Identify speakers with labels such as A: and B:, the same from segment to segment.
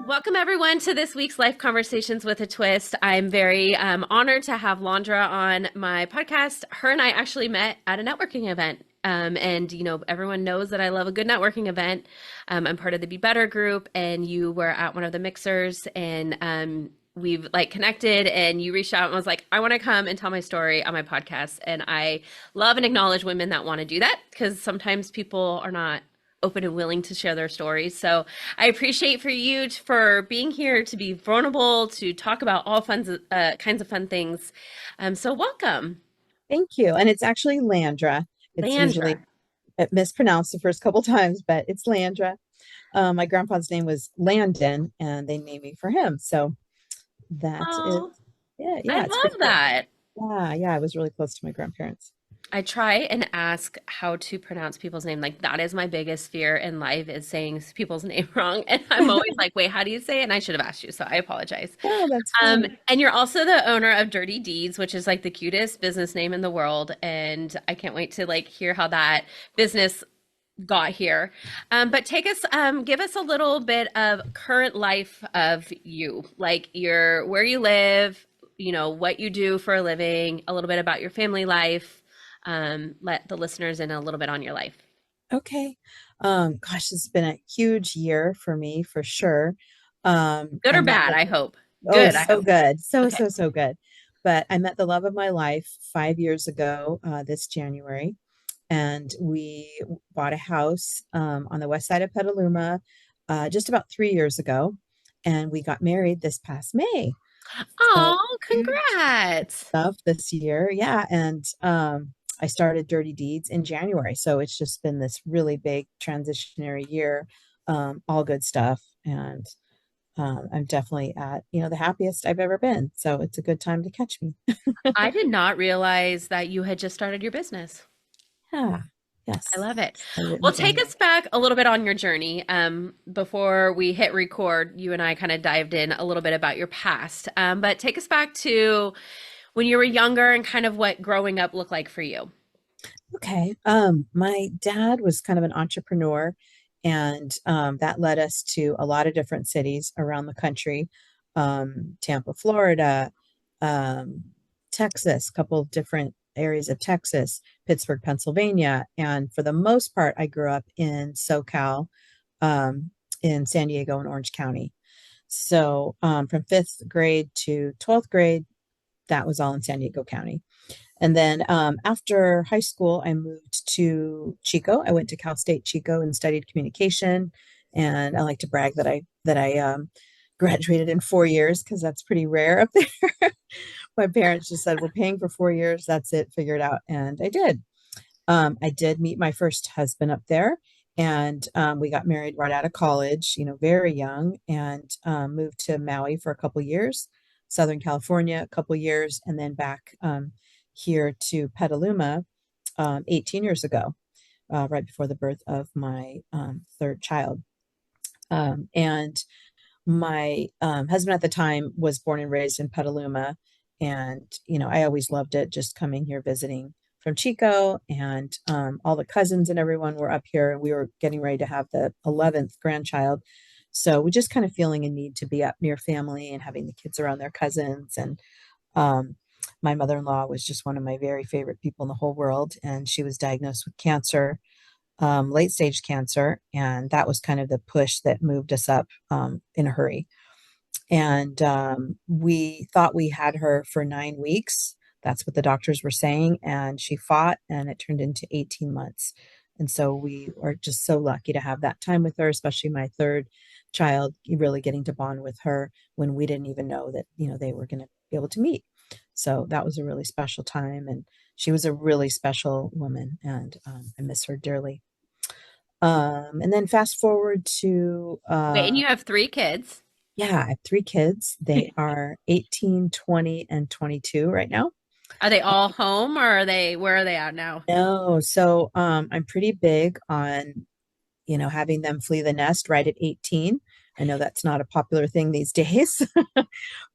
A: Welcome, everyone, to this week's Life Conversations with a Twist. I'm very honored to have Landra on my podcast. Her and I actually met at a networking event. Everyone knows that I love a good networking event. I'm part of the Be Better group, and you were at one of the mixers, and we've connected, and you reached out and was like, I want to come and tell my story on my podcast. And I love and acknowledge women that want to do that, because sometimes people are not open and willing to share their stories. So I appreciate for you for being here, to be vulnerable, to talk about all kinds of fun things. So welcome.
B: Thank you. And it's actually Landra. It's usually
A: Landra.
B: mispronounced the first couple times, but it's Landra. My grandpa's name was Landon, and they named me for him. So that is,
A: Oh, I
B: yeah, it's pretty
A: love
B: cool.
A: that.
B: Yeah, I was really close to my grandparents.
A: I try and ask how to pronounce people's name. Like, that is my biggest fear in life, is saying people's name wrong. And I'm always like, wait, how do you say it? And I should have asked you, so I apologize.
B: Oh, that's fine.
A: And you're also the owner of Dirty Deeds, which is like the cutest business name in the world. And I can't wait to hear how that business got here. But give us a little bit of current life of you, like where you live, what you do for a living, a little bit about your family life. Let the listeners in a little bit on your life.
B: Okay. Gosh, it's been a huge year for me for sure.
A: Good
B: I
A: or
B: met
A: bad, I hope.
B: Oh,
A: Good, I
B: so
A: hope.
B: good. So,
A: Okay.
B: so, so good. But I met the love of my life 5 years ago, this January, and we bought a house on the west side of Petaluma just about 3 years ago, and we got married this past May. So
A: Oh,
B: huge
A: congrats.
B: stuff this year. Yeah, and I started Dirty Deeds in January, so it's just been this really big transitionary year, all good stuff, and I'm definitely at, the happiest I've ever been. So it's a good time to catch me.
A: I did not realize that you had just started your business.
B: Yeah.
A: I
B: Yes.
A: love it.
B: Started in
A: Well, take
B: January.
A: us back a little bit on your journey. Before we hit record, you and I kind of dived in a little bit about your past. But take us back to when you were younger and kind of what growing up looked like for you.
B: Okay. My dad was kind of an entrepreneur, and that led us to a lot of different cities around the country. Tampa, Florida, um, Texas, a couple of different areas of Texas, Pittsburgh, Pennsylvania. And for the most part, I grew up in SoCal, in San Diego and Orange County. So from fifth grade to 12th grade, that was all in San Diego County. And then after high school, I moved to Chico. I went to Cal State Chico and studied communication. And I like to brag that I graduated in 4 years, because that's pretty rare up there. My parents just said, "We're paying for 4 years. That's it. Figure it out." And I did. I did meet my first husband up there, and we got married right out of college, very young, and moved to Maui for a couple years, Southern California, a couple years, and then back here to Petaluma 18 years ago, right before the birth of my third child. And my husband at the time was born and raised in Petaluma. And, I always loved it, just coming here visiting from Chico. And all the cousins and everyone were up here. And we were getting ready to have the 11th grandchild. So we just kind of feeling a need to be up near family and having the kids around their cousins. And um, my mother-in-law was just one of my very favorite people in the whole world. And she was diagnosed with cancer, late stage cancer. And that was kind of the push that moved us up in a hurry. And we thought we had her for 9 weeks. That's what the doctors were saying. And she fought, and it turned into 18 months. And so we were just so lucky to have that time with her, especially my third child, really getting to bond with her when we didn't even know that, they were going to be able to meet. So that was a really special time. And she was a really special woman, and I miss her dearly. And then fast forward to
A: Okay, and you have three kids.
B: yeah, I have three kids. They are 18, 20, and 22 right now.
A: Are they all home, or where are they at now?
B: No, so I'm pretty big on, having them flee the nest right at 18. I know that's not a popular thing these days,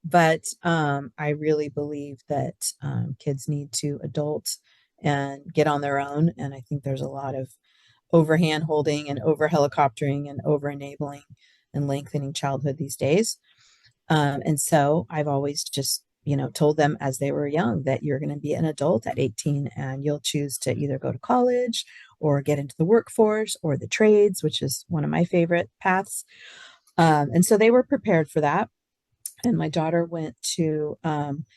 B: but I really believe that kids need to adult and get on their own. And I think there's a lot of over hand holding and over helicoptering and over enabling and lengthening childhood these days. And so I've always just, told them as they were young that you're going to be an adult at 18 and you'll choose to either go to college or get into the workforce or the trades, which is one of my favorite paths. And so they were prepared for that. And my daughter went to,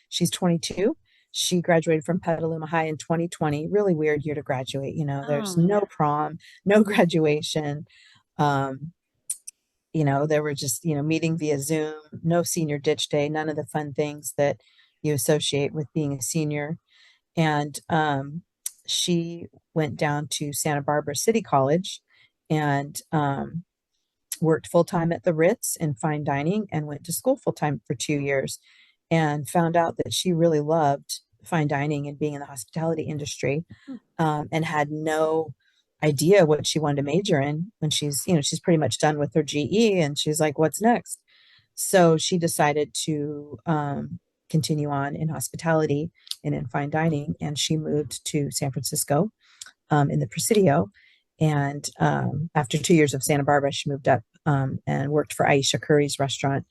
B: she's 22. She graduated from Petaluma High in 2020. Really weird year to graduate. There's
A: Oh,
B: no prom, no graduation. Um, there were just, meeting via Zoom, no senior ditch day, none of the fun things that you associate with being a senior. And she went down to Santa Barbara City College and worked full time at the Ritz in fine dining and went to school full time for 2 years and found out that she really loved fine dining and being in the hospitality industry, and had no idea what she wanted to major in when she's pretty much done with her GE and she's like, what's next? So she decided to continue on in hospitality and in fine dining, and she moved to San Francisco, in the Presidio. And after 2 years of Santa Barbara, she moved up and worked for Aisha Curry's restaurant,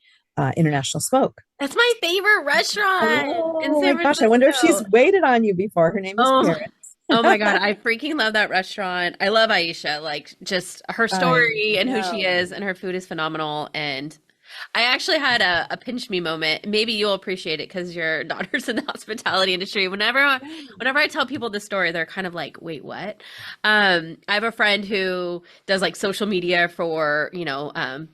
B: International Smoke.
A: that's my favorite restaurant in
B: Oh
A: San
B: my gosh, I wonder if she's
A: Francisco.
B: waited on you before. Her name is
A: Oh,
B: Paris.
A: oh my God. I freaking love that restaurant. I love Aisha. Like just her
B: I
A: story and who she
B: know.
A: is, and her food is phenomenal. And I actually had a pinch me moment. Maybe you'll appreciate it because your daughter's in the hospitality industry. Whenever I tell people the story, they're kind of like, wait, what? I have a friend who does like social media for,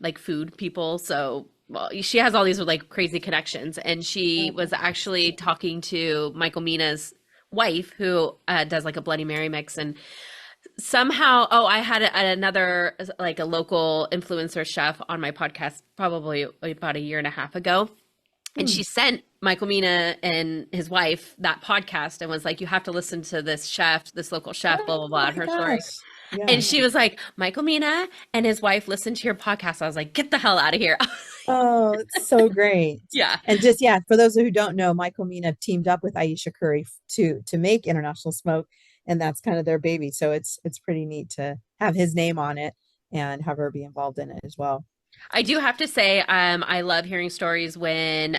A: like food people. So well, she has all these like crazy connections, and she was actually talking to Michael Mina's wife, who does like a Bloody Mary mix, and somehow, oh, I had another like a local influencer chef on my podcast probably about a year and a half ago, and
B: Hmm.
A: she sent Michael Mina and his wife that podcast and was like, "You have to listen to this chef, this local chef, blah blah
B: Oh
A: blah," and
B: my
A: her story.
B: gosh. Yeah.
A: And she was like, "Michael Mina and his wife listened to your podcast." I was like, "Get the hell out of here!"
B: Oh, it's so great.
A: Yeah.
B: And just yeah, for those who don't know, Michael Mina teamed up with Aisha Curry to make International Smoke, and that's kind of their baby. So it's pretty neat to have his name on it and have her be involved in it as well.
A: I do have to say, I love hearing stories when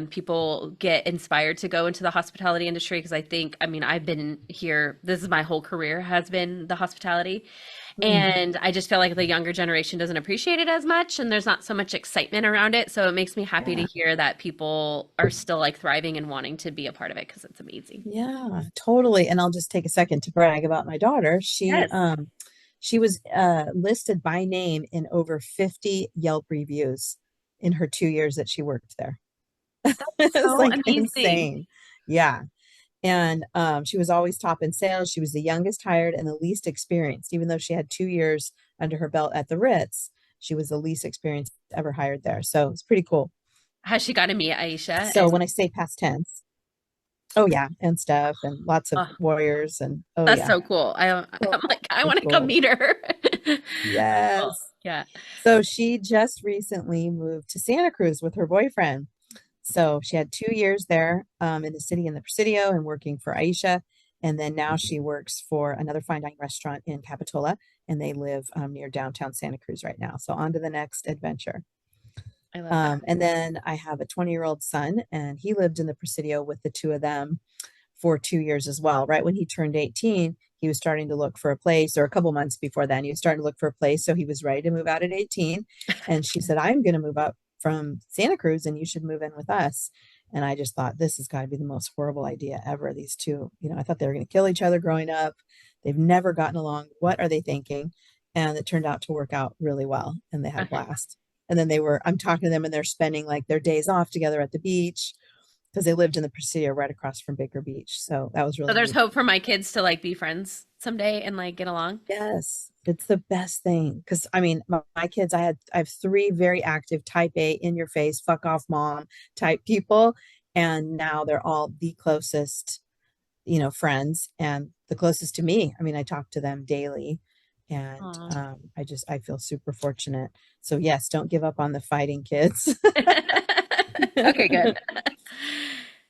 A: people get inspired to go into the hospitality industry because I mean, I've been here, this is my whole career has been the hospitality.
B: Hmm.
A: And I just feel like the younger generation doesn't appreciate it as much, and there's not so much excitement around it. So it makes me happy to
B: Yeah.
A: hear that people are still like thriving and wanting to be a part of it because it's amazing.
B: Yeah, totally. And I'll just take a second to brag about my daughter. She
A: Yes.
B: she was listed by name in over 50 Yelp reviews in her 2 years that she worked there. It's
A: So
B: like
A: amazing.
B: insane. Yeah. And she was always top in sales. She was the youngest hired and the least experienced, even though she had 2 years under her belt at the Ritz. She was the least experienced ever hired there. So it's pretty cool.
A: Has she got to meet Aisha?
B: So when I say past tense, oh yeah, and stuff, and lots of
A: Oh,
B: warriors, and oh
A: that's
B: yeah,
A: so cool.
B: cool,
A: I'm like, I
B: so
A: want to come
B: cool.
A: meet her. Oh,
B: Yes.
A: yeah.
B: So she just recently moved to Santa Cruz with her boyfriend. So she had 2 years there, in the city in the Presidio and working for Aisha. And then now she works for another fine dining restaurant in Capitola, and they live near downtown Santa Cruz right now. So on to the next adventure.
A: I love that.
B: And then I have a 20-year-old son, and he lived in the Presidio with the two of them for 2 years as well. Right when he turned 18, he was starting to look for a place, or a couple months before then, he was starting to look for a place. So he was ready to move out at 18. And she said, I'm going to move up from Santa Cruz and you should move in with us. And I just thought, this has got to be the most horrible idea ever. These two, I thought they were going to kill each other growing up. They've never gotten along. What are they thinking? And it turned out to work out really well. And they had a
A: Okay.
B: blast. And then I'm talking to them and they're spending like their days off together at the beach because they lived in the Presidio right across from Baker Beach. So that was
A: So
B: really
A: there's
B: neat.
A: hope for my kids to like be friends someday and like get along.
B: Yes, it's the best thing. Because I mean, my kids, I have three very active type A, in your face, fuck off mom type people. And now they're all the closest, friends and the closest to me. I mean, I talk to them daily. And
A: Aw.
B: I feel super fortunate. So yes, don't give up on the fighting kids.
A: Okay, good.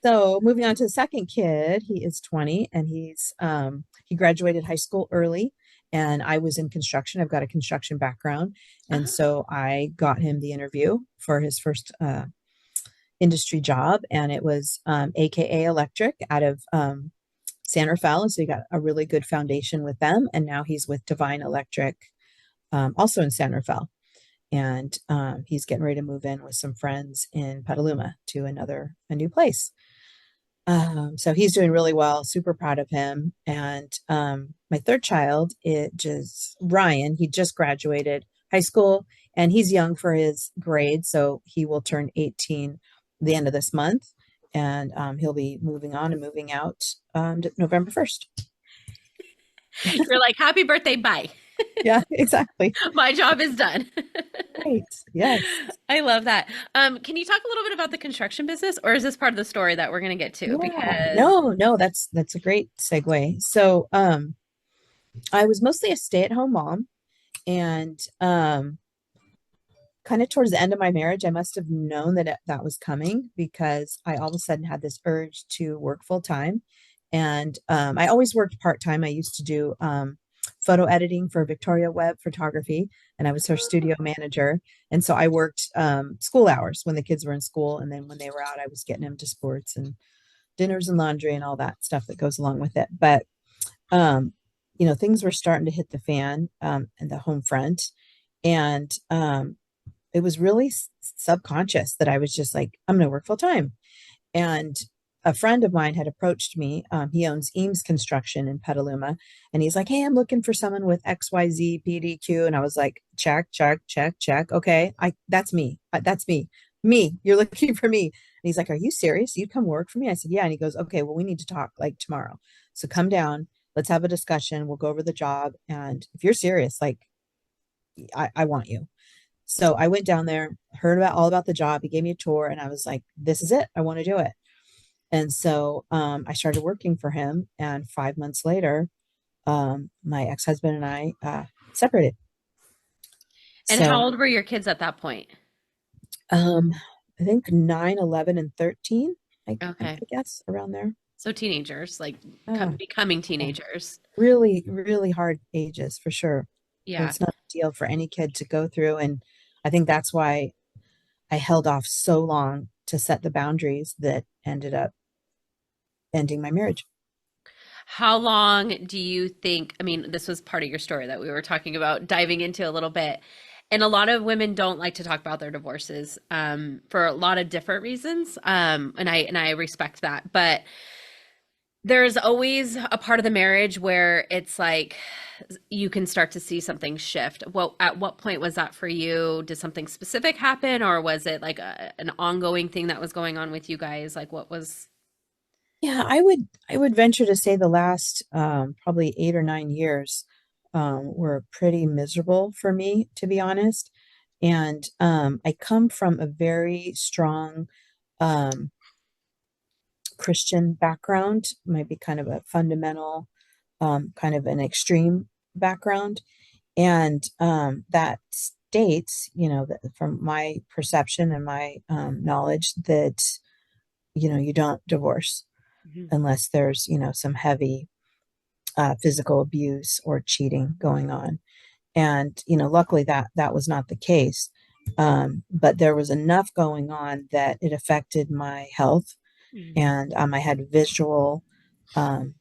B: So moving on to the second kid, he is 20 and he graduated high school early And I was in construction. I've got a construction background. And
A: Oh,
B: so I got him the interview for his first industry job. And it was AKA Electric out of San Rafael. So he got a really good foundation with them. And now he's with Divine Electric, also in San Rafael. And he's getting ready to move in with some friends in Petaluma to a new place. So he's doing really well, super proud of him. And my third child, it just Ryan, he just graduated high school and he's young for his grade. So he will turn 18 the end of this month. And he'll be moving on and moving out November 1st.
A: you're like, happy birthday, bye.
B: Yeah, exactly.
A: My job is done.
B: Right. Yes.
A: I love that. Can you talk a little bit about the construction business, or is this part of the story that we're going to get to?
B: Yeah.
A: Because
B: No, that's a great segue. So I was mostly a stay-at-home mom and kind of towards the end of my marriage, I must have known that that was coming because I all of a sudden had this urge to work full time. And I always worked part time. I used to do photo editing for Victoria Web Photography, and I was her studio manager. And so I worked school hours when the kids were in school. And then when they were out, I was getting them to sports and dinners and laundry and all that stuff that goes along with it. But, um, things were starting to hit the fan in the home front. And it was really subconscious that I was just like, I'm going to work full time. And a friend of mine had approached me. He owns Eames Construction in Petaluma. And he's like, hey, I'm looking for someone with XYZ PDQ. And I was like, check, check, check, check. Okay. That's me. That's me. Me. You're looking for me. And he's like, are you serious? You'd come work for me? I said, yeah. And he goes, okay, well, we need to talk like tomorrow. So come down. Let's have a discussion. We'll go over the job. And if you're serious, like, I want you. So I went down there, heard all about the job. He gave me a tour, and I was like, this is it. I want to do it. And so I started working for him. And 5 months later, my ex-husband and I separated.
A: and how
B: So
A: old were your kids at that point?
B: um, I think 9, 11, and 13, I
A: Okay.
B: guess, around there.
A: So teenagers, like
B: Uh,
A: becoming
B: yeah.
A: teenagers.
B: Really, really hard ages for sure.
A: Yeah.
B: It's not a deal for any kid to go through. And I think that's why I held off so long to set the boundaries that ended up ending my marriage.
A: How long do you think? I mean, this was part of your story that we were talking about diving into a little bit. And a lot of women don't like to talk about their divorces for a lot of different reasons. And I respect that. But there's always a part of the marriage where it's like you can start to see something shift. Well, at what point was that for you? Did something specific happen, or was it like an ongoing thing that was going on with you guys? Like, what was?
B: Yeah, I would venture to say the last probably 8 or 9 years were pretty miserable for me, to be honest. And I come from a very strong um, Christian background, might be kind of a fundamental, kind of an extreme background. And that states, that from my perception and my knowledge, that, you don't divorce
A: Mhm.
B: unless there's, some heavy physical abuse or cheating going on. And, luckily that was not the case. But there was enough going on that it affected my health.
A: Mhm.
B: And I had visual um,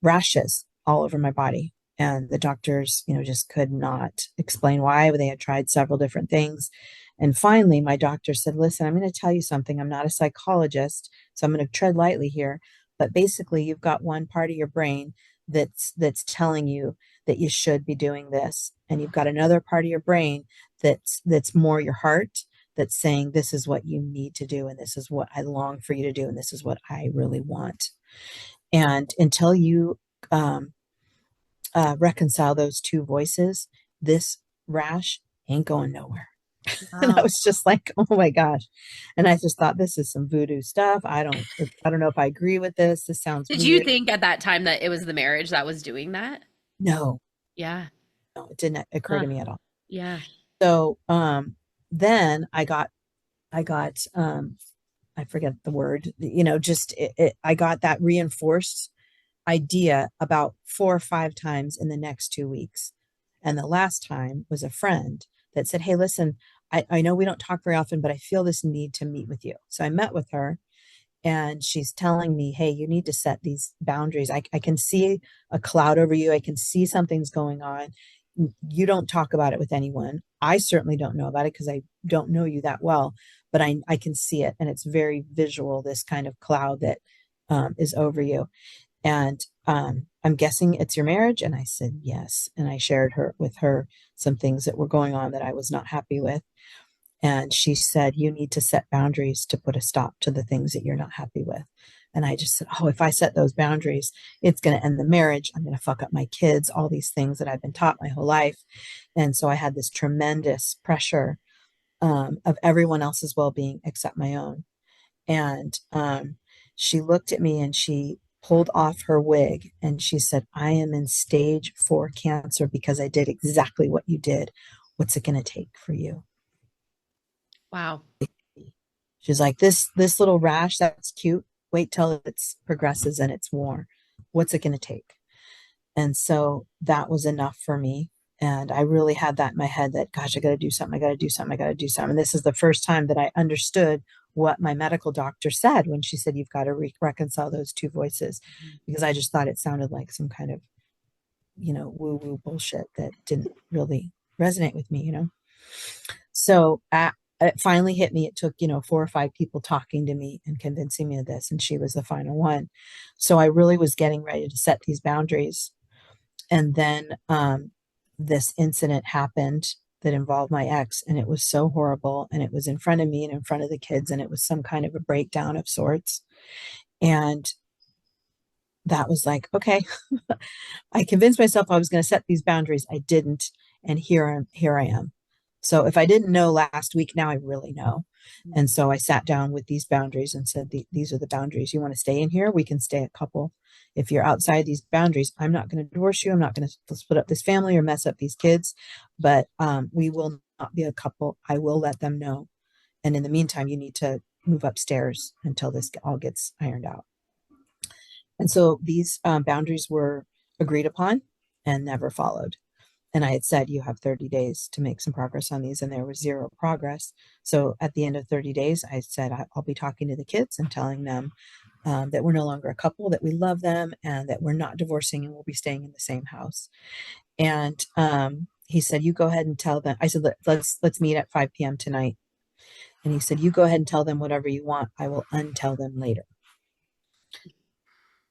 B: rashes all over my body. And the doctors, just could not explain why. They had tried several different things. And finally, my doctor said, listen, I'm going to tell you something. I'm not a psychologist, so I'm going to tread lightly here. But basically, you've got one part of your brain that's telling you that you should be doing this. And you've got another part of your brain that's more your heart that's saying this is what you need to do and this is what I long for you to do and this is what I really want. And until you um, reconcile those two voices, this rash ain't going nowhere. And I
A: Wow.
B: was just like, oh my gosh. And I just thought this is some voodoo stuff. I don't know if I agree with this. This sounds
A: Did you
B: weird.
A: think at that time that it was the marriage that was doing that?
B: No,
A: Yeah.
B: no, it didn't occur
A: Huh.
B: to me at all.
A: Yeah.
B: So then I got I forget the word, just I got that reinforced idea about 4 or 5 times in the next 2 weeks. And the last time was a friend that said, hey, listen, I know we don't talk very often, but I feel this need to meet with you. So I met with her and she's telling me, hey, you need to set these boundaries. I can see a cloud over you. I can see something's going on. You don't talk about it with anyone. I certainly don't know about it because I don't know you that well, but I can see it. And it's very visual, this kind of cloud that is over you. And I'm guessing it's your marriage. And I said, yes. And I shared with her some things that were going on that I was not happy with. And she said, you need to set boundaries to put a stop to the things that you're not happy with. And I just said, oh, if I set those boundaries, it's going to end the marriage. I'm going to fuck up my kids, all these things that I've been taught my whole life. And so I had this tremendous pressure of everyone else's well being except my own. And she looked at me and she pulled off her wig and she said, I am in stage 4 cancer because I did exactly what you did. What's it going to take for you?
A: Wow.
B: She's like, this little rash, that's cute. Wait till it progresses and it's more. What's it going to take? And so that was enough for me. And I really had that in my head that, gosh, I got to do something. I got to do something. I got to do something. And this is the first time that I understood what my medical doctor said when she said, you've got to reconcile those two voices, because I just thought it sounded like some kind of, woo woo bullshit that didn't really resonate with me. So it finally hit me. It took, 4 or 5 people talking to me and convincing me of this. And she was the final one. So I really was getting ready to set these boundaries. And then this incident happened that involved my ex, and it was so horrible. And it was in front of me and in front of the kids. And it was some kind of a breakdown of sorts. And that was like, okay, I convinced myself I was going to set these boundaries. I didn't. And here I am. So if I didn't know last week, now I really know. And so I sat down with these boundaries and said, these are the boundaries. You want to stay in here? We can stay a couple. If you're outside these boundaries, I'm not going to divorce you. I'm not going to split up this family or mess up these kids, but we will not be a couple. I will let them know. And in the meantime, you need to move upstairs until this all gets ironed out. And so these boundaries were agreed upon and never followed. And I had said, you have 30 days to make some progress on these, and there was zero progress. So at the end of 30 days, I said, I'll be talking to the kids and telling them that we're no longer a couple, that we love them, and that we're not divorcing, and we'll be staying in the same house. And he said, you go ahead and tell them. I said, let's meet at 5 p.m. tonight. And he said, you go ahead and tell them whatever you want. I will untell them later.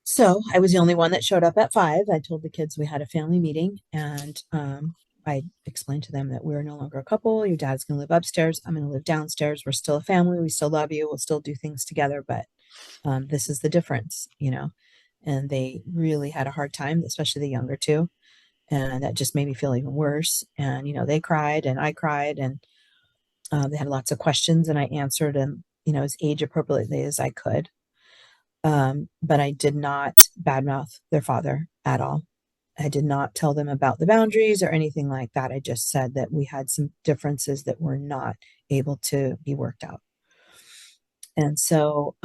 B: So I was the only one that showed up at 5. I told the kids we had a family meeting, and I explained to them that we're no longer a couple. Your dad's going to live upstairs. I'm going to live downstairs. We're still a family. We still love you. We'll still do things together, but this is the difference. And they really had a hard time, especially the younger two. And that just made me feel even worse. And, they cried and I cried, and they had lots of questions, and I answered them, as age appropriately as I could. But I did not badmouth their father at all. I did not tell them about the boundaries or anything like that. I just said that we had some differences that were not able to be worked out. And so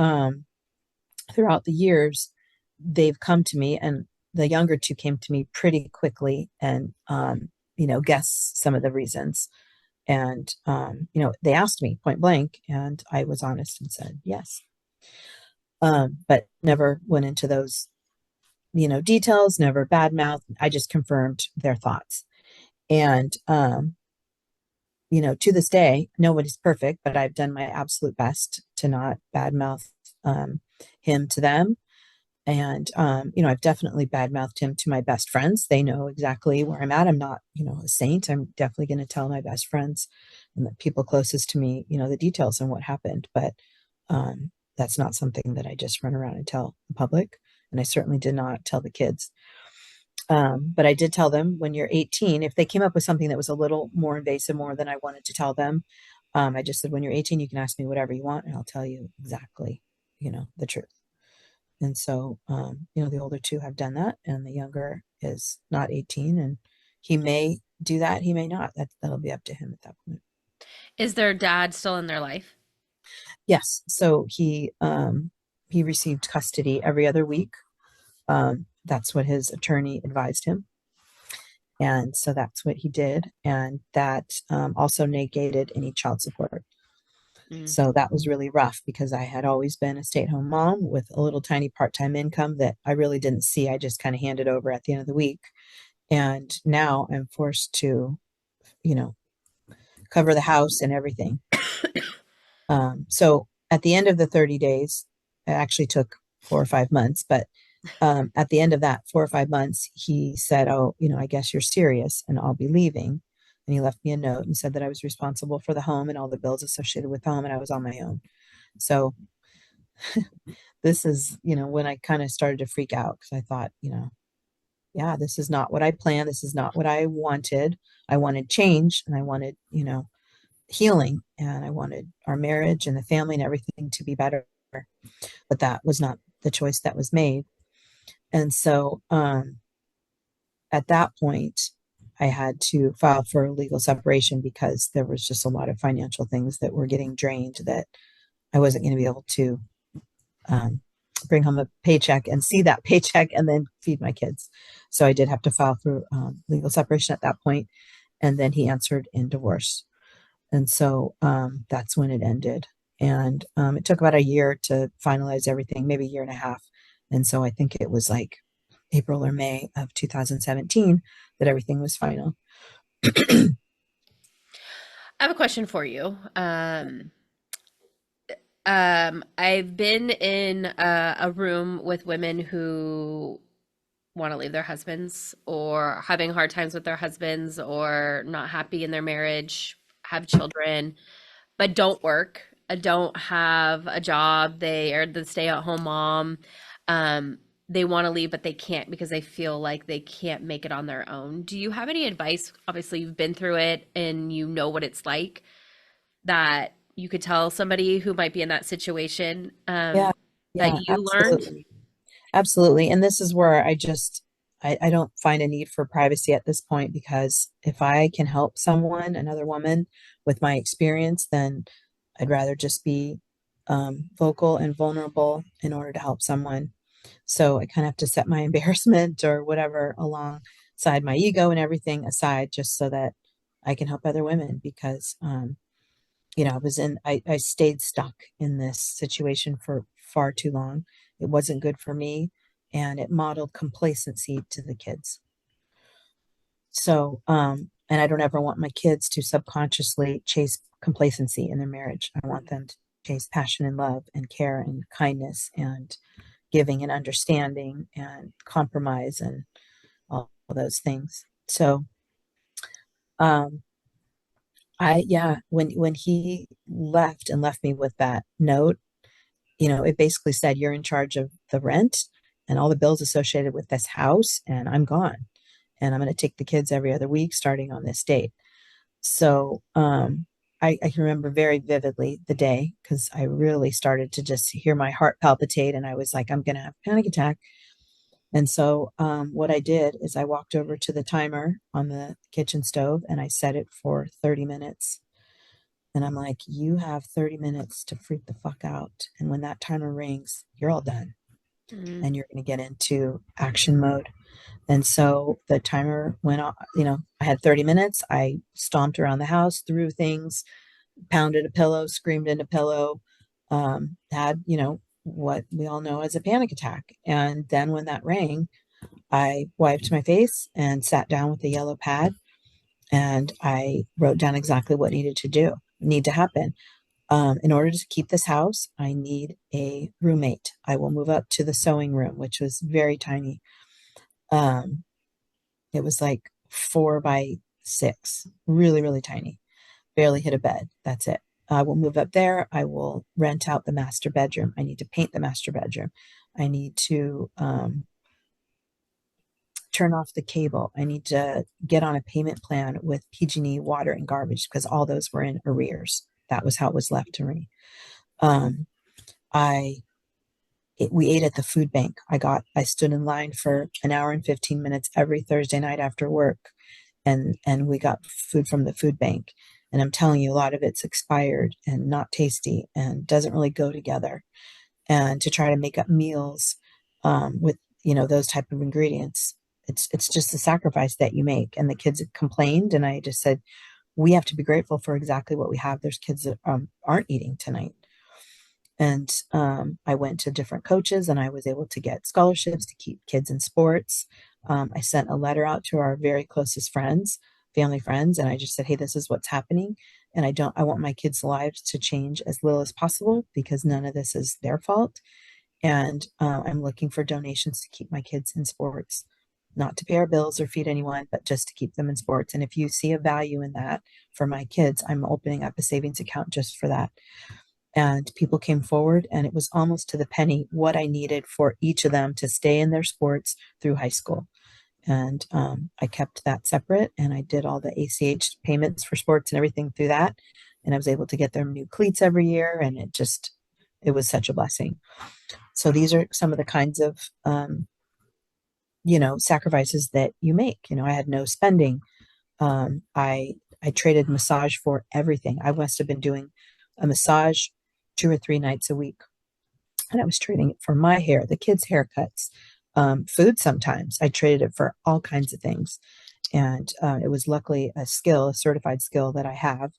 B: throughout the years, they've come to me, and the younger two came to me pretty quickly and, guess some of the reasons. And, they asked me point blank, and I was honest and said yes. But never went into those, details, never badmouth. I just confirmed their thoughts. And, to this day, nobody's perfect, but I've done my absolute best to not badmouth him to them. And, I've definitely badmouthed him to my best friends. They know exactly where I'm at. I'm not, a saint. I'm definitely going to tell my best friends and the people closest to me, the details on what happened. But that's not something that I just run around and tell the public. And I certainly did not tell the kids. But I did tell them, when you're 18, if they came up with something that was a little more invasive, more than I wanted to tell them, I just said, when you're 18, you can ask me whatever you want, and I'll tell you exactly, the truth. And so, the older two have done that, and the younger is not 18, and he may do that. He may not. That'll be up to him at that point.
A: Is their dad still in their life?
B: Yes. So he received custody every other week. that's what his attorney advised him. And so that's what he did. And that also negated any child support.
A: Mm.
B: So that was really rough because I had always been a stay-at-home mom with a little tiny part-time income that I really didn't see. I just kind of handed over at the end of the week. And now I'm forced to, you know, cover the house and everything. So at the end of the 30 days, it actually took 4 or 5 months, but at the end of that 4 or 5 months, he said, "Oh, I guess you're serious and I'll be leaving." And he left me a note and said that I was responsible for the home and all the bills associated with the home and I was on my own. So this is, when I kind of started to freak out because I thought, yeah, this is not what I planned. This is not what I wanted. I wanted change and I wanted, healing and I wanted our marriage and the family and everything to be better. But that was not the choice that was made. And so at that point, I had to file for legal separation because there was just a lot of financial things that were getting drained that I wasn't going to be able to um, bring home a paycheck and see that paycheck and then feed my kids. So I did have to file for legal separation at that point. And then he answered in divorce. And so that's when it ended. And it took about a year to finalize everything, maybe a year and a half. And so I think it was like April or May of 2017 that everything was final.
A: I have a question for you. I've been in a room with women who want to leave their husbands or having hard times with their husbands or not happy in their marriage, have children, but don't work, don't have a job. They are the stay-at-home mom. They want to leave, but they can't because they feel like they can't make it on their own. Do you have any advice? Obviously, you've been through it and you know what it's like that you could tell somebody who might be in that situation
B: Yeah,
A: that
B: yeah,
A: you learned?
B: absolutely. Absolutely. And this is where I don't find a need for privacy at this point because if I can help someone, another woman, with my experience, then I'd rather just be vocal and vulnerable in order to help someone. So I kind of have to set my embarrassment or whatever alongside my ego and everything aside just so that I can help other women because I stayed stuck in this situation for far too long. It wasn't good for me and it modeled complacency to the kids. So, and I don't ever want my kids to subconsciously chase complacency in their marriage. I want them to chase passion and love and care and kindness and giving and understanding and compromise and all those things. So, um, yeah, when he left and left me with that note, it basically said, "You're in charge of the rent and all the bills associated with this house, and I'm gone. And I'm going to take the kids every other week starting on this date." So I can remember very vividly the day because I really started to just hear my heart palpitate, and I was like, I'm going to have a panic attack. And so what I did is I walked over to the timer on the kitchen stove and I set it for 30 minutes. And I'm like, you have 30 minutes to freak the fuck out. And when that timer rings, you're all done
A: Mm.
B: and you're going to get into action mode. And so the timer went off, I had 30 minutes. I stomped around the house, threw things, pounded a pillow, screamed in a pillow, had, what we all know as a panic attack. And then when that rang, I wiped my face and sat down with a yellow pad and I wrote down exactly what need to happen. In order to keep this house, I need a roommate. I will move up to the sewing room, which was very tiny. Um, it was like 4 by 6, really, really tiny, barely hit a bed. That's it. I will move up there. I will rent out the master bedroom. I need to paint the master bedroom. I need to turn off the cable. I need to get on a payment plan with PG&E water and garbage because all those were in arrears. That was how it was left to me. Um, I we ate at the food bank. I stood in line for an hour and 15 minutes every Thursday night after work and we got food from the food bank. And I'm telling you, a lot of it's expired and not tasty and doesn't really go together. And to try to make up meals with those type of ingredients. It's just a sacrifice that you make. And the kids complained, and I just said, we have to be grateful for exactly what we have. There's kids that aren't eating tonight. And I went to different coaches, and I was able to get scholarships to keep kids in sports. I sent a letter out to our very closest friends, family friends, and I just said, hey, this is what's happening. And I want my kids' lives to change as little as possible because none of this is their fault. And I'm looking for donations to keep my kids in sports, not to pay our bills or feed anyone, but just to keep them in sports. And if you see a value in that for my kids, I'm opening up a savings account just for that. And people came forward, and it was almost to the penny what I needed for each of them to stay in their sports through high school. And I kept that separate, and I did all the ACH payments for sports and everything through that. And I was able to get them new cleats every year, and it was such a blessing. So these are some of the kinds of, sacrifices that you make. I had no spending. I traded massage for everything. I must have been doing a massage 2 or 3 nights a week. And I was trading it for my hair, the kids' haircuts, food sometimes. I traded it for all kinds of things. And it was luckily a certified skill that I have.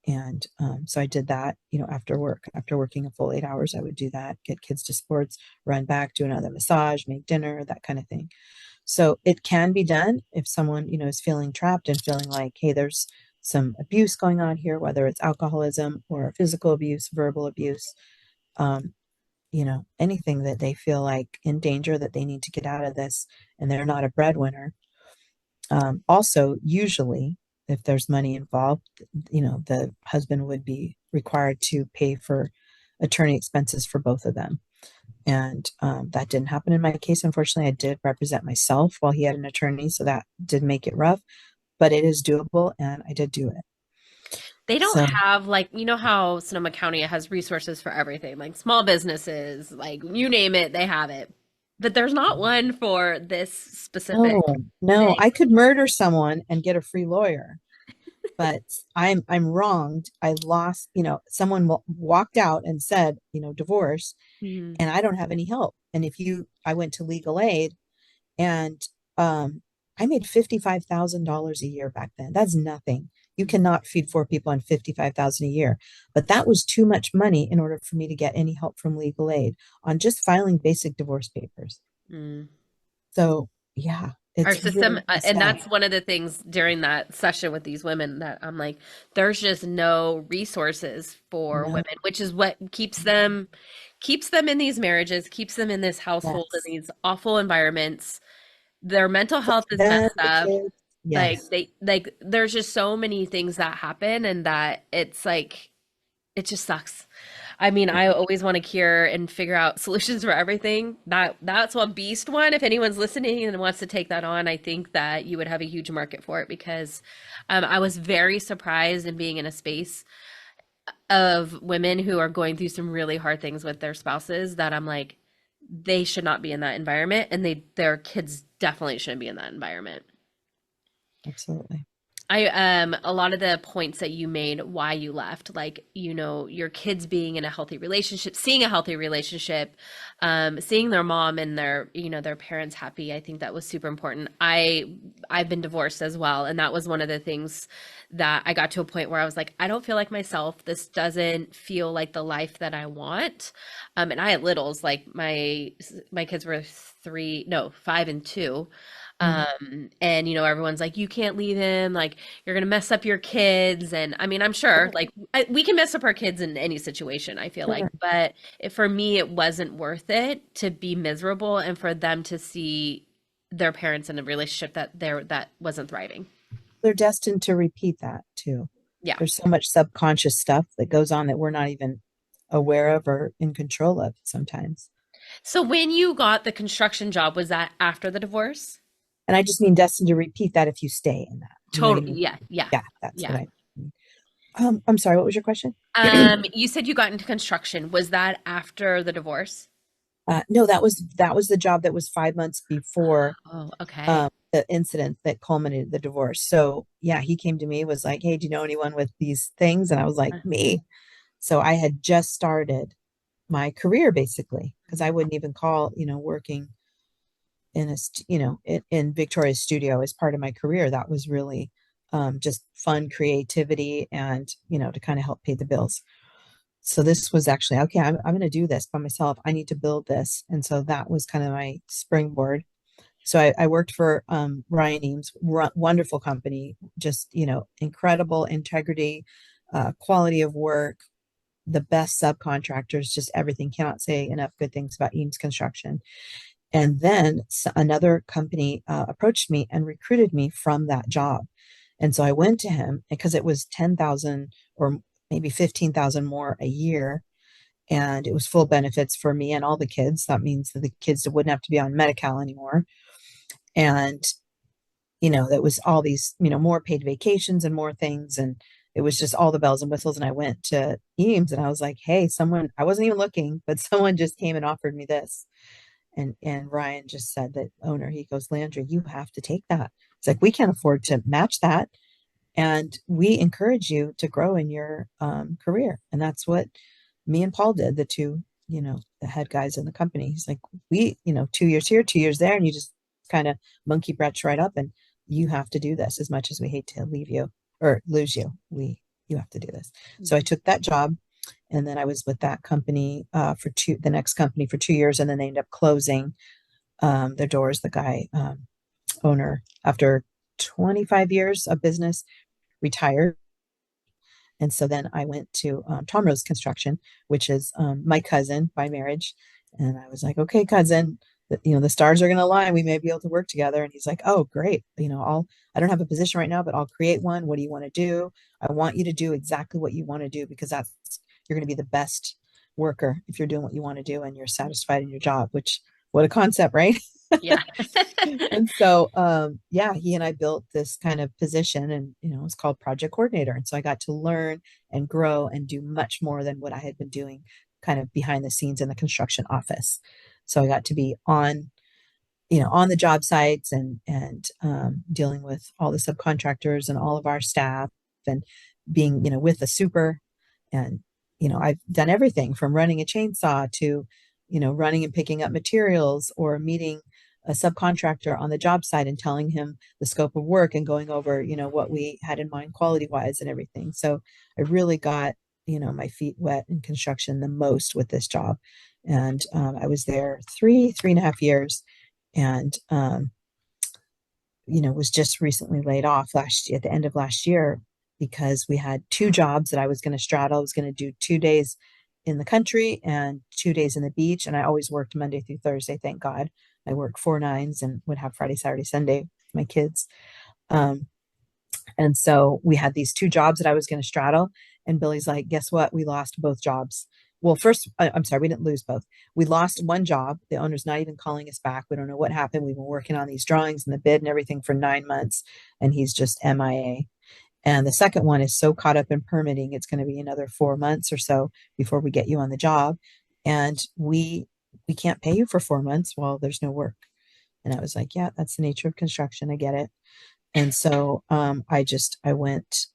B: And so I did that, after work. After working a full 8 hours, I would do that, get kids to sports, run back, do another massage, make dinner, that kind of thing. So it can be done if someone, is feeling trapped and feeling like, hey, there's some abuse going on here, whether it's alcoholism or physical abuse, verbal abuse, anything that they feel like in danger, that they need to get out of this, and they're not a breadwinner. Also, usually, if there's money involved, the husband would be required to pay for attorney expenses for both of them. And that didn't happen in my case. Unfortunately, I did represent myself while he had an attorney, so that did make it rough, but it is doable, and I did do it.
A: They don't
B: So,
A: have like, you know how Sonoma County has resources for everything, like small businesses, like you name it, they have it. But there's not one for this specific
B: no, no,
A: thing.
B: I could murder someone and get a free lawyer, but I'm wronged. I lost, someone walked out and said, divorce,
A: Mhm.
B: and I don't have any help. And I went to legal aid, and I made $55,000 a year back then. That's nothing. You cannot feed 4 people on 55,000 a year, but that was too much money in order for me to get any help from legal aid on just filing basic divorce papers.
A: Mm.
B: So yeah,
A: Our
B: it's
A: system,
B: really
A: and
B: sad.
A: that's one of the things during that session with these women that I'm like, there's just no resources for
B: No,
A: women, which is what keeps them in these marriages, keeps them in this household, in
B: yes.
A: these awful environments. Their mental
B: For
A: health is
B: them,
A: messed
B: the
A: up.
B: kids,
A: Like
B: yes.
A: there's just so many things that happen, and that it's like it just sucks. I mean, I always want to cure and figure out solutions for everything. That's one beast one. If anyone's listening and wants to take that on, I think that you would have a huge market for it because I was very surprised in being in a space of women who are going through some really hard things with their spouses that I'm like, they should not be in that environment, and their kids definitely shouldn't be in that environment.
B: Absolutely.
A: I a lot of the points that you made why you left, like, your kids being in a healthy relationship, seeing a healthy relationship, seeing their mom and their parents happy. I think that was super important. I've been divorced as well, and that was one of the things that I got to a point where I was like, I don't feel like myself. This doesn't feel like the life that I want. And I had littles, like my kids were 5 and 2.
B: Mhm.
A: And everyone's like, you can't leave him, like you're gonna mess up your kids. And I mean, I'm sure like we can mess up our kids in any situation, I feel like,
B: Sure.
A: but for me, it wasn't worth it to be miserable and for them to see their parents in a relationship that wasn't thriving.
B: They're destined to repeat that too.
A: Yeah.
B: There's so much subconscious stuff that goes on that we're not even aware of or in control of sometimes.
A: So when you got the construction job, was that after the divorce?
B: And I just mean destined to repeat that if you stay in that. You know what I
A: Totally.
B: mean?
A: Yeah. Yeah.
B: Yeah, that's what
A: Yeah.
B: I mean. I'm sorry, what was your question?
A: You said you got into construction. Was that after the divorce?
B: No, that was the job that was 5 months before
A: Oh, okay.
B: the incident that culminated the divorce. So yeah, he came to me, was like, "Hey, do you know anyone with these things?" And I was like, "Me." So I had just started my career basically because I wouldn't even call, working in in Victoria's studio as part of my career. That was really just fun creativity and, to kind of help pay the bills. So this was actually, okay, I'm going to do this by myself. I need to build this. And so that was kind of my springboard. So I worked for Ryan Eames, wonderful company, just, incredible integrity, quality of work, the best subcontractors, just everything. Cannot say enough good things about Eames Construction. And then another company approached me and recruited me from that job. And so I went to him because it was 10,000 or maybe 15,000 more a year. And it was full benefits for me and all the kids. That means that the kids wouldn't have to be on Medi-Cal anymore. And, that was all these, more paid vacations and more things. And it was just all the bells and whistles. And I went to Eames and I was like, hey, I wasn't even looking, but someone just came and offered me this. And Ryan just said, that owner, he goes, Landra, you have to take that. It's like, we can't afford to match that. And we encourage you to grow in your career. And that's what me and Paul did, the two, the head guys in the company. He's like, 2 years here, 2 years there, and you just kind of monkey wrench right up, and you have to do this. As much as we hate to leave you or lose you, you have to do this. So I took that job, and then I was with that company the next company for 2 years, and then they ended up closing their doors. The guy owner, after 25 years of business, retired. And so then I went to Tom Rose Construction, which is my cousin by marriage. And I was like, okay, cousin, the stars are going to align. We may be able to work together. And he's like, oh, great. I don't have a position right now, but I'll create one. What do you want to do? I want you to do exactly what you want to do, because you're going to be the best worker if you're doing what you want to do and you're satisfied in your job, which, what a concept, right?
A: Yeah.
B: And so, yeah, he and I built this kind of position, and, it's called project coordinator. And so I got to learn and grow and do much more than what I had been doing kind of behind the scenes in the construction office. So I got to be on the job sites and dealing with all the subcontractors and all of our staff, and being, with the super. And, I've done everything from running a chainsaw to, running and picking up materials, or meeting a subcontractor on the job site and telling him the scope of work and going over, what we had in mind quality wise and everything. So I really got, my feet wet in construction the most with this job. And I was there 3.5 years, and was just recently laid off at the end of last year, because we had two jobs that I was going to straddle. I was going to do 2 days in the country and 2 days in the beach. And I always worked Monday through Thursday. Thank God. I worked 4 9s and would have Friday, Saturday, Sunday with my kids. And so we had these two jobs that I was going to straddle. And Billy's like, guess what? We lost both jobs. Well, first, I'm sorry, we didn't lose both. We lost one job. The owner's not even calling us back. We don't know what happened. We've been working on these drawings and the bid and everything for 9 months, and he's just MIA. And the second one is so caught up in permitting, it's going to be another 4 months or so before we get you on the job. And we can't pay you for 4 months while there's no work. And I was like, yeah, that's the nature of construction. I get it. And so I went,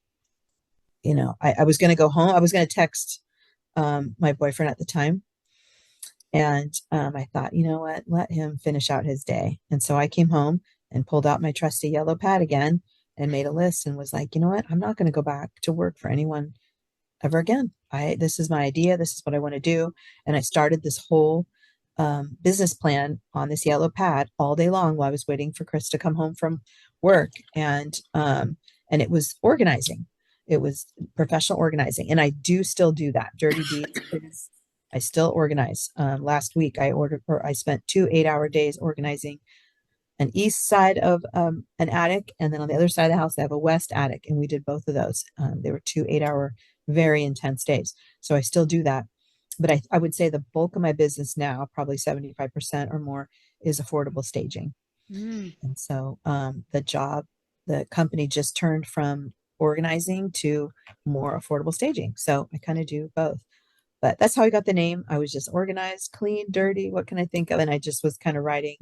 B: I was going to go home. I was going to text my boyfriend at the time. And I thought, you know what, let him finish out his day. And so I came home and pulled out my trusty yellow pad again and made a list and was like, you know what, I'm not going to go back to work for anyone ever again. This is my idea. This is what I want to do. And I started this whole business plan on this yellow pad all day long while I was waiting for Chris to come home from work. And it was organizing. It was professional organizing. And I do still do that. Dirty deeds. I still organize. Last week I spent 2 8-hour days organizing an east side of an attic. And then on the other side of the house, I have a west attic. And we did both of those. They were 2 8-hour, very intense days. So I still do that. But I would say the bulk of my business now, probably 75% or more, is affordable staging. And so the company just turned from organizing to more affordable staging. So I kind of do both. But that's how I got the name. I was just organized, clean, dirty. What can I think of? And I just was kind of writing.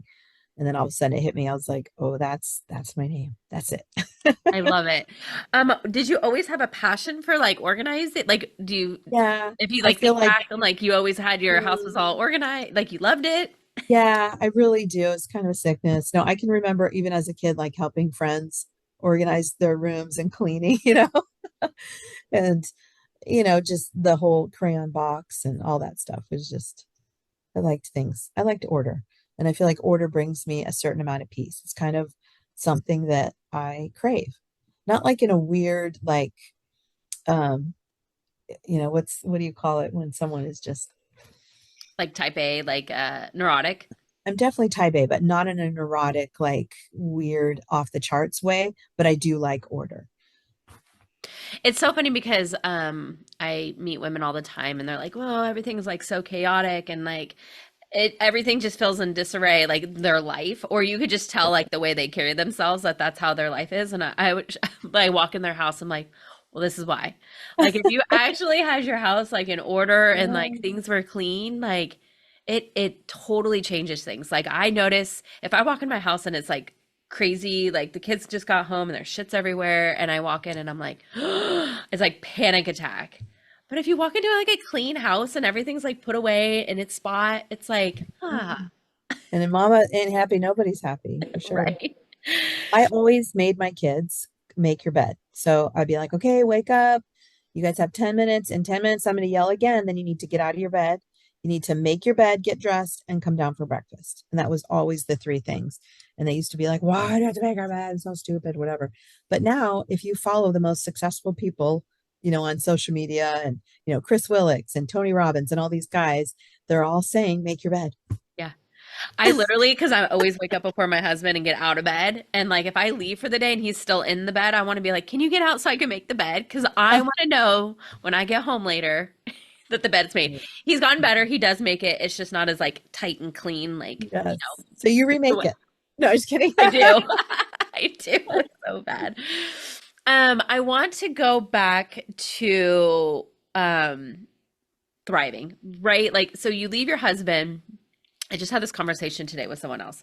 B: And then all of a sudden it hit me. I was like, oh, that's my name. That's it.
A: I love it. Did you always have a passion for like organizing?
B: Yeah,
A: if you
B: I
A: like
B: feel
A: think
B: like
A: back and like you always had your house was all organized, like you loved it?
B: Yeah, I really do. It's kind of a sickness. No, I can remember even as a kid, like helping friends organize their rooms and cleaning, and, just the whole crayon box and all that stuff was just, I liked things. I liked order. And I feel like order brings me a certain amount of peace. It's kind of something that I crave. Not like in a weird, like, um, what do you call it when someone is just,
A: Like type A, like neurotic.
B: I'm definitely type A, but not in a neurotic, like weird off the charts way, but I do like order.
A: It's so funny because I meet women all the time and they're like, "Well, everything's like so chaotic and like everything just feels in disarray, like their life." Or you could just tell like the way they carry themselves that that's how their life is. And I would I walk in their house, I'm like, "Well, this is why." Like if you actually had your house like in order and like
B: Um,
A: things were clean, like it totally changes things. Like I notice if I walk in my house and it's like crazy, like the kids just got home and there's shits everywhere, and I walk in and I'm like, it's like panic attack. But if you walk into like a clean house and everything's like put away in its spot, it's like,
B: and if mama ain't happy, nobody's happy for sure.
A: right.
B: I always made my kids make your bed. So I'd be like, okay, wake up. You guys have 10 minutes. In 10 minutes, I'm going to yell again. Then you need to get out of your bed. You need to make your bed, get dressed, and come down for breakfast. And that was always the three things. And they used to be like, why do I have to make our bed? It's so stupid, whatever. But now, if you follow the most successful people, on social media and, Chris Willix and Tony Robbins and all these guys, they're all saying, make your bed.
A: Yeah. I literally, because I always wake up before my husband and get out of bed. And like if I leave for the day and he's still in the bed, I want to be like, can you get out so I can make the bed? Because I want to know when I get home later that the bed's made. He's gotten better. He does make it. It's just not as like tight and clean, like,
B: Yes. So you
A: the
B: remake
A: way
B: it. No, just kidding.
A: I do. I do. It's so bad. I want to go back to thriving, right? Like, so you leave your husband. I just had this conversation today with someone else.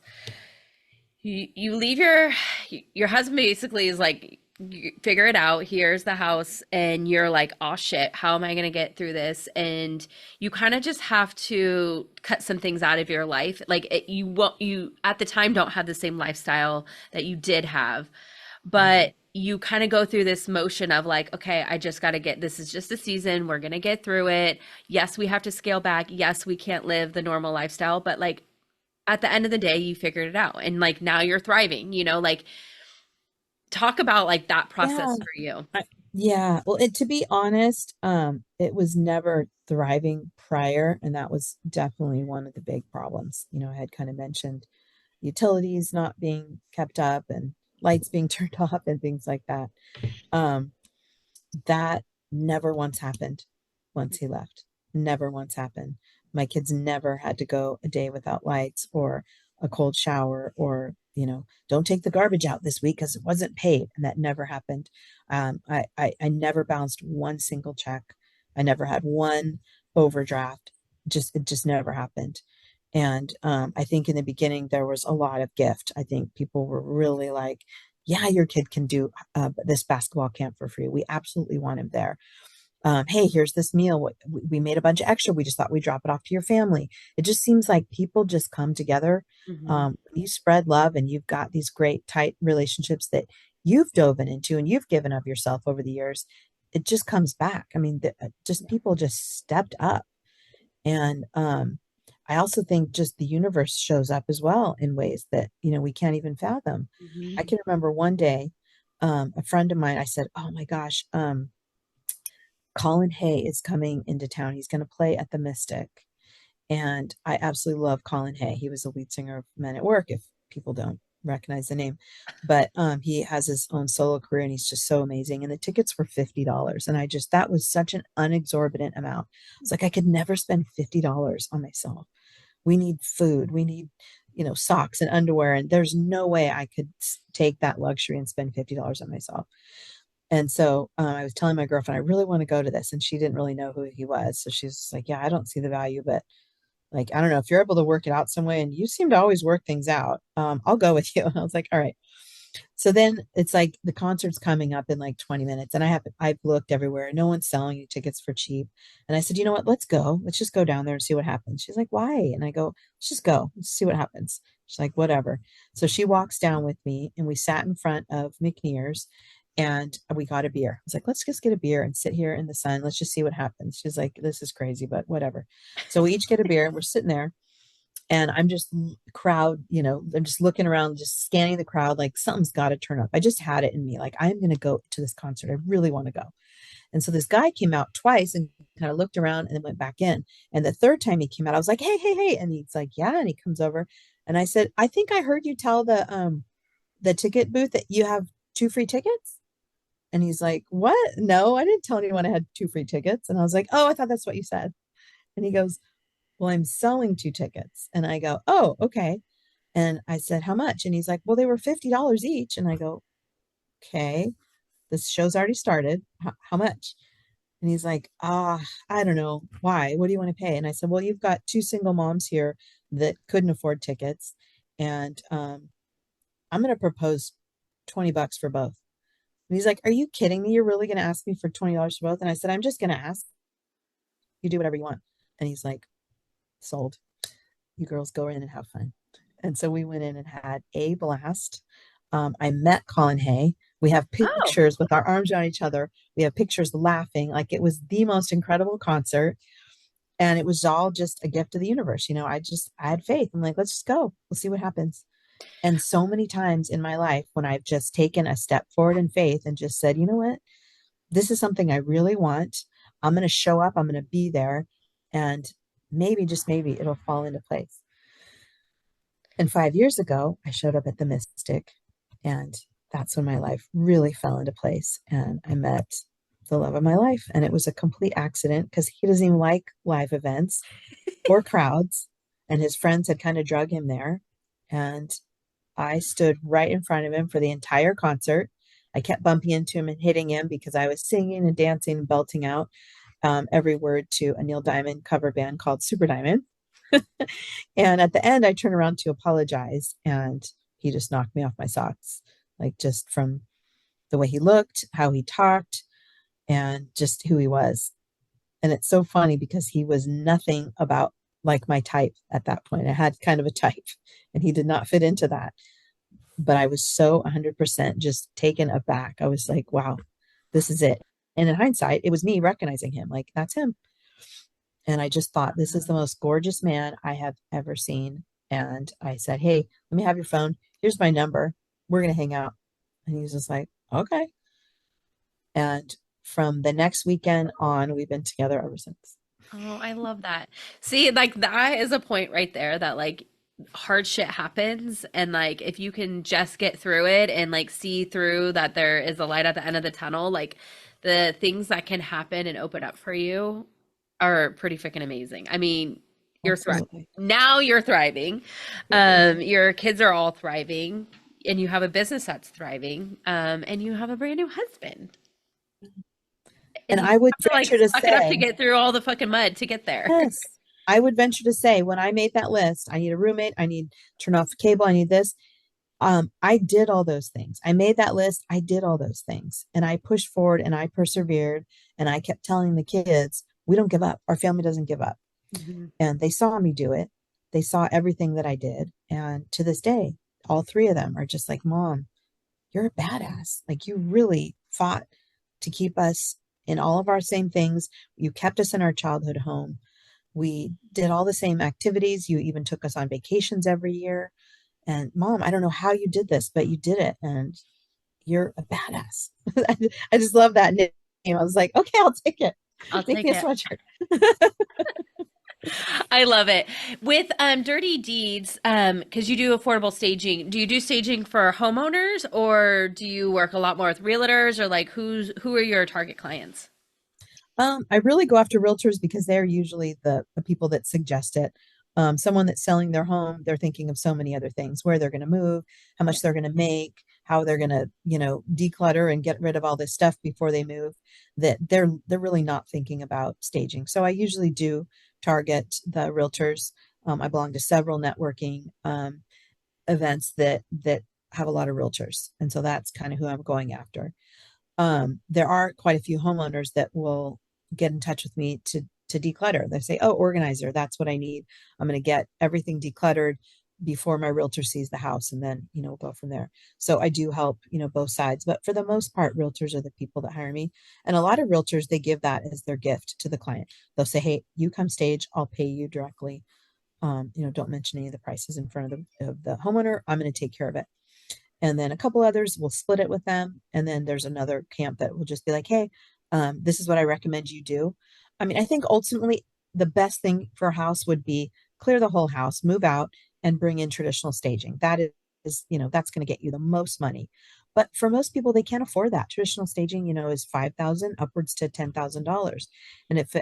A: You leave your husband basically is like, you figure it out. Here's the house, and you're like, oh shit, how am I gonna get through this? And you kind of just have to cut some things out of your life. Like you won't, you at the time don't have the same lifestyle that you did have, but you kind of go through this motion of like, okay, I just got to get, this is just a season. We're going to get through it. Yes, we have to scale back. Yes, we can't live the normal lifestyle, but like at the end of the day, you figured it out. And like now you're thriving, like talk about like that
B: Yeah.
A: process for you.
B: Yeah. Well, to be honest, it was never thriving prior, and that was definitely one of the big problems. I had kind of mentioned utilities not being kept up and lights being turned off and things like that. Um, that never once happened once he left. Never once happened. My kids never had to go a day without lights or a cold shower or, don't take the garbage out this week because it wasn't paid. And that never happened. I never bounced one single check. I never had one overdraft. It just never happened. And I think in the beginning there was a lot of gift. I think people were really like, yeah, your kid can do this basketball camp for free. We absolutely want him there. Hey, here's this meal. We made a bunch of extra. We just thought we'd drop it off to your family. It just seems like people just come together.
A: Mhm.
B: You spread love and you've got these great, tight relationships that you've dove into and you've given of yourself over the years. It just comes back. I mean, just people just stepped up. And I also think just the universe shows up as well in ways that, we can't even fathom. I
A: Mhm.
B: can remember one day, a friend of mine, I said, oh my gosh, Colin Hay is coming into town. He's going to play at the Mystic. And I absolutely love Colin Hay. He was the lead singer of Men at Work, if people don't recognize the name. But he has his own solo career and he's just so amazing. And the tickets were $50. And that was such an unexorbitant amount. It's like I could never spend $50 on myself. We need food. We need, socks and underwear. And there's no way I could take that luxury and spend $50 on myself. And so I was telling my girlfriend, I really want to go to this. And she didn't really know who he was. So she's like, yeah, I don't see the value, but like, I don't know if you're able to work it out some way. And you seem to always work things out. I'll go with you. And I was like, all right. So then it's like the concert's coming up in like 20 minutes, and I've looked everywhere. No one's selling you tickets for cheap. And I said, you know what? Let's go. Let's just go down there and see what happens. She's like, why? And I go, let's just go. Let's see what happens. She's like, whatever. So she walks down with me, and we sat in front of McNear's, and we got a beer. I was like, let's just get a beer and sit here in the sun. Let's just see what happens. She's like, this is crazy, but whatever. So we each get a beer. We're sitting there, and I'm just crowd, I'm just looking around, just scanning the crowd, like something's got to turn up. I just had it in me, like I'm going to go to this concert. I really want to go. And so this guy came out twice and kind of looked around and then went back in. And the third time he came out, I was like, hey, hey, hey. And he's like, yeah. And he comes over, and I said, I think I heard you tell the ticket booth that you have 2 free tickets. And he's like, what? No, I didn't tell anyone I had 2 free tickets. And I was like, oh, I thought that's what you said. And he goes, well, I'm selling 2 tickets. And I go, oh, okay. And I said, how much? And he's like, well, they were $50 each. And I go, okay, this show's already started. How much? And he's like, I don't know. Why? What do you want to pay? And I said, well, you've got 2 single moms here that couldn't afford tickets. And I'm going to propose $20 for both. And he's like, are you kidding me? You're really going to ask me for $20 for both? And I said, I'm just going to ask. You do whatever you want. And he's like, sold. You girls go in and have fun. And so we went in and had a blast. I met Colin Hay. We have
A: Oh,
B: pictures with our arms around each other. We have pictures laughing. Like it was the most incredible concert. And it was all just a gift of the universe. I had faith. I'm like, let's just go. We'll see what happens. And so many times in my life when I've just taken a step forward in faith and just said, you know what? This is something I really want. I'm going to show up. I'm going to be there. And maybe, just maybe, it'll fall into place. And 5 years ago, I showed up at the Mystic, and that's when my life really fell into place. And I met the love of my life. And it was a complete accident because he doesn't even like live events or crowds. And his friends had kind of drug him there. And I stood right in front of him for the entire concert. I kept bumping into him and hitting him because I was singing and dancing and belting out every word to a Neil Diamond cover band called Super Diamond. And at the end, I turned around to apologize, and he just knocked me off my socks, like just from the way he looked, how he talked, and just who he was. And it's so funny because he was nothing about like my type at that point. I had kind of a type, and he did not fit into that. But I was so 100% just taken aback. I was like, wow, this is it. And in hindsight, it was me recognizing him, like, that's him. And I just thought, this is the most gorgeous man I have ever seen. And I said, hey, let me have your phone. Here's my number. We're going to hang out. And he was just like, okay. And from the next weekend on, we've been together ever since.
A: oh, I love that. See, like that is a point right there that like hard shit happens and like if you can just get through it and like see through that there is a light at the end of the tunnel, like the things that can happen and open up for you are pretty freaking amazing. I mean, you're thriving.
B: Absolutely.
A: Now you're thriving.
B: Yep.
A: Your kids are all thriving and you have a business that's thriving. And you have a brand new husband.
B: And
A: And you
B: I would
A: have to like
B: venture to
A: suck it up to
B: say,
A: get through all the fucking mud to get there.
B: yes, I would venture to say when I made that list, I need a roommate, I need turn off the cable, I need this. I did all those things. I made that list. I did all those things, and I pushed forward and I persevered, and I kept telling the kids, we don't give up. Our family doesn't give up.
A: Mhm.
B: And they saw me do it. They saw everything that I did. And to this day, all 3 of them are just like, Mom, you're a badass. Like you really fought to keep us in all of our same things. You kept us in our childhood home. We did all the same activities. You even took us on vacations every year. And Mom, I don't know how you did this, but you did it. And you're a badass. I just love that name. I was like, okay, I'll take it.
A: I'll
B: Make
A: take
B: me a
A: it.
B: sweatshirt.
A: I love it. With Dirty Deeds, because you do affordable staging, do you do staging for homeowners or do you work a lot more with realtors or like who are your target clients?
B: I really go after realtors because they're usually the people that suggest it. Someone that's selling their home, they're thinking of so many other things, where they're going to move, how
A: Yeah.
B: much they're going to make, how they're going to, declutter and get rid of all this stuff before they move, that they're really not thinking about staging. So I usually do target the realtors. I belong to several networking events that have a lot of realtors. And so that's kind of who I'm going after. There are quite a few homeowners that will get in touch with me to declutter. They say, "Oh, organizer, that's what I need. I'm going to get everything decluttered before my realtor sees the house, and then we'll go from there." So I do help both sides, but for the most part, realtors are the people that hire me, and a lot of realtors, they give that as their gift to the client. They'll say, "Hey, you come stage, I'll pay you directly. Don't mention any of the prices in front of the homeowner. I'm going to take care of it." And then a couple others will split it with them. And then there's another camp that will just be like, "Hey, this is what I recommend you do." I mean, I think ultimately the best thing for a house would be clear the whole house, move out, and bring in traditional staging. That is, that's going to get you the most money. But for most people, they can't afford that. Traditional staging, is 5,000 upwards to $10,000.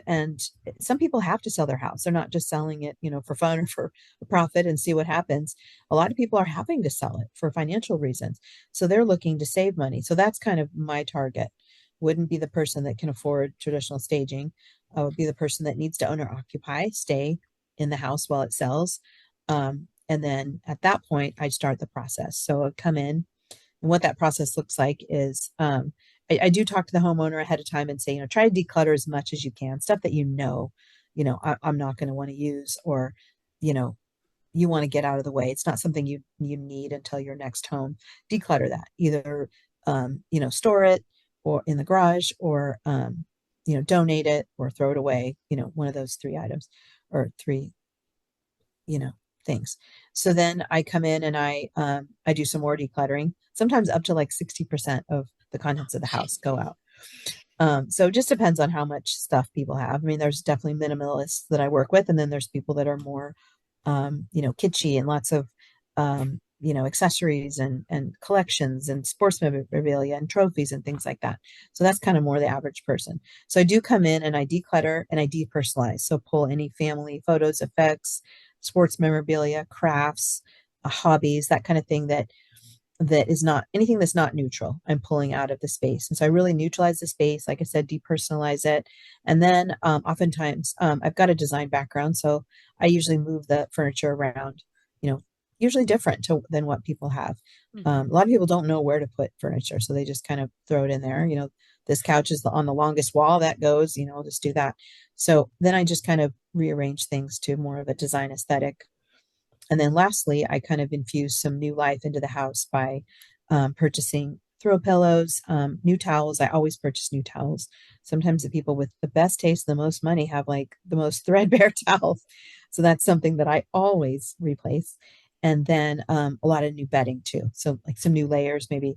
B: And some people have to sell their house. They're not just selling it, for fun or for a profit and see what happens. A lot of people are having to sell it for financial reasons. So they're looking to save money. So that's kind of my target. Wouldn't be the person that can afford traditional staging. Would be the person that needs to own or occupy, stay in the house while it sells. And then at that point, I start the process. So I'd come in, and what that process looks like is I do talk to the homeowner ahead of time and say, try to declutter as much as you can, stuff that I'm not going to want to use, or you know you want to get out of the way. It's not something you need until your next home. Declutter that. Either store it or in the garage, or donate it or throw it away. One of those three items or three you know things. So then I come in and I do some more decluttering. Sometimes up to like 60% of the contents of the house go out. So it just depends on how much stuff people have. I mean, there's definitely minimalists that I work with, and then there's people that are more kitschy and lots of accessories and collections and sports memorabilia and trophies and things like that. So that's kind of more the average person. So I do come in and I declutter and I depersonalize. So pull any family photos, effects, sports memorabilia, crafts, hobbies, that kind of thing that is not anything that's not neutral. I'm pulling out of the space. And so I really neutralize the space, like I said, depersonalize it. And then oftentimes I've got a design background, so I usually move the furniture around, usually different than what people have. A lot of people don't know where to put furniture, so they just kind of throw it in there. This couch is on the longest wall, that goes, I'll just do that. So then I just kind of rearrange things to more of a design aesthetic. And then lastly, I kind of infuse some new life into the house by purchasing throw pillows, new towels. I always purchase new towels. Sometimes the people with the best taste, the most money, have like the most threadbare towels. So that's something that I always replace. And then a lot of new bedding too. So like some new layers, maybe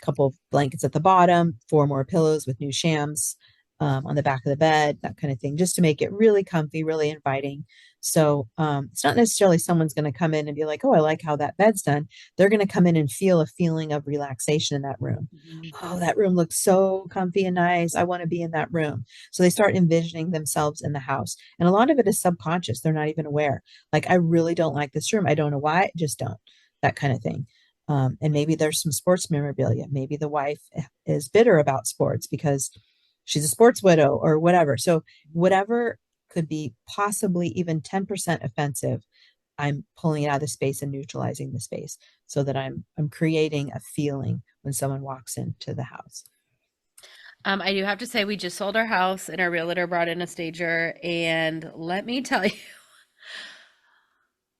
B: a couple of blankets at the bottom, 4 more pillows with new shams on the back of the bed, that kind of thing, just to make it really comfy, really inviting. So it's not necessarily someone's going to come in and be like, "Oh, I like how that bed's done." They're going to come in and feel a feeling of relaxation in that room. "Oh, that room looks so comfy and nice. I want to be in that room." So they start envisioning themselves in the house. And a lot of it is subconscious. They're not even aware. Like, "I really don't like this room. I don't know why. I just don't." That kind of thing. And maybe there's some sports memorabilia. Maybe the wife is bitter about sports because she's a sports widow or whatever. So whatever could be possibly even 10% offensive, I'm pulling it out of the space and neutralizing the space so that I'm creating a feeling when someone walks into the house.
A: I do have to say, we just sold our house and our realtor brought in a stager. And let me tell you,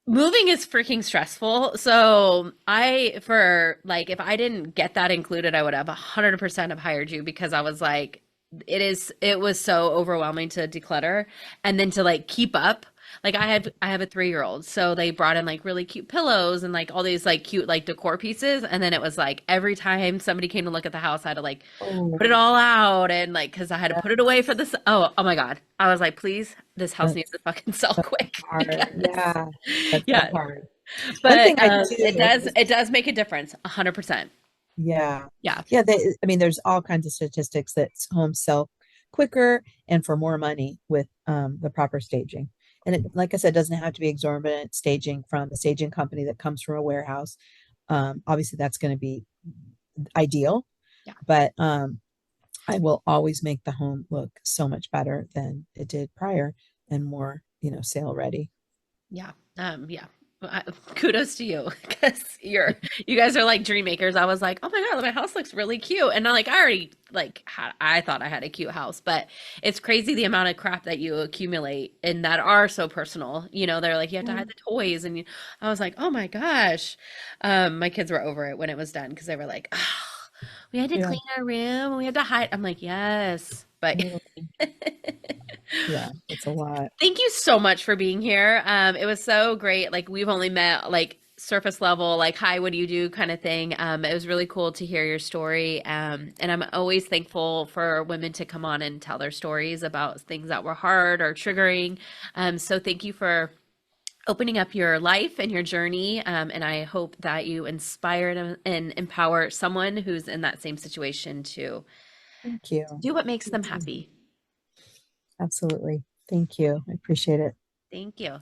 A: moving is freaking stressful. So if I didn't get that included, I would have 100% have hired you, because I was like, it was so overwhelming to declutter and then to like keep up. Like I have a 3-year-old, so they brought in like really cute pillows and like all these like cute like decor pieces, and then it was like every time somebody came to look at the house, I had to like put it
B: Oh,
A: all out, and like because I had to put it away for this. Oh my God, I was like, please, this house needs
B: that's
A: to fucking sell
B: so
A: quick
B: hard.
A: because
B: Yeah, that's so
A: yeah,
B: hard. One
A: but
B: thing I do is,
A: it does make a difference, 100%.
B: yeah,
A: Yeah.
B: yeah. I mean, there's all kinds of statistics that homes sell quicker and for more money with the proper staging. And it, like I said, doesn't have to be exorbitant staging from a staging company that comes from a warehouse. Obviously, that's going to be ideal,
A: Yeah.
B: but I will always make the home look so much better than it did prior and more, sale ready.
A: Yeah. Yeah. Kudos to you because you guys are like dream makers. I was like, oh my God, my house looks really cute. And I already I thought I had a cute house, but it's crazy the amount of crap that you accumulate and that are so personal. They're like, you have to hide the toys. I was like, oh my gosh. My kids were over it when it was done because they were like, oh, we had to
B: Yeah,
A: clean our room. We had to hide. I'm like, yes, but
B: totally. Yeah, it's a lot.
A: thank you so much for being here. It was so great. Like we've only met like surface level, like, hi, what do you do kind of thing. It was really cool to hear your story. And I'm always thankful for women to come on and tell their stories about things that were hard or triggering. So thank you for opening up your life and your journey. And I hope that you inspire and empower someone who's in that same situation to
B: Thank you.
A: do what makes
B: You
A: them
B: too.
A: happy.
B: Absolutely. Thank you. I appreciate it.
A: Thank you.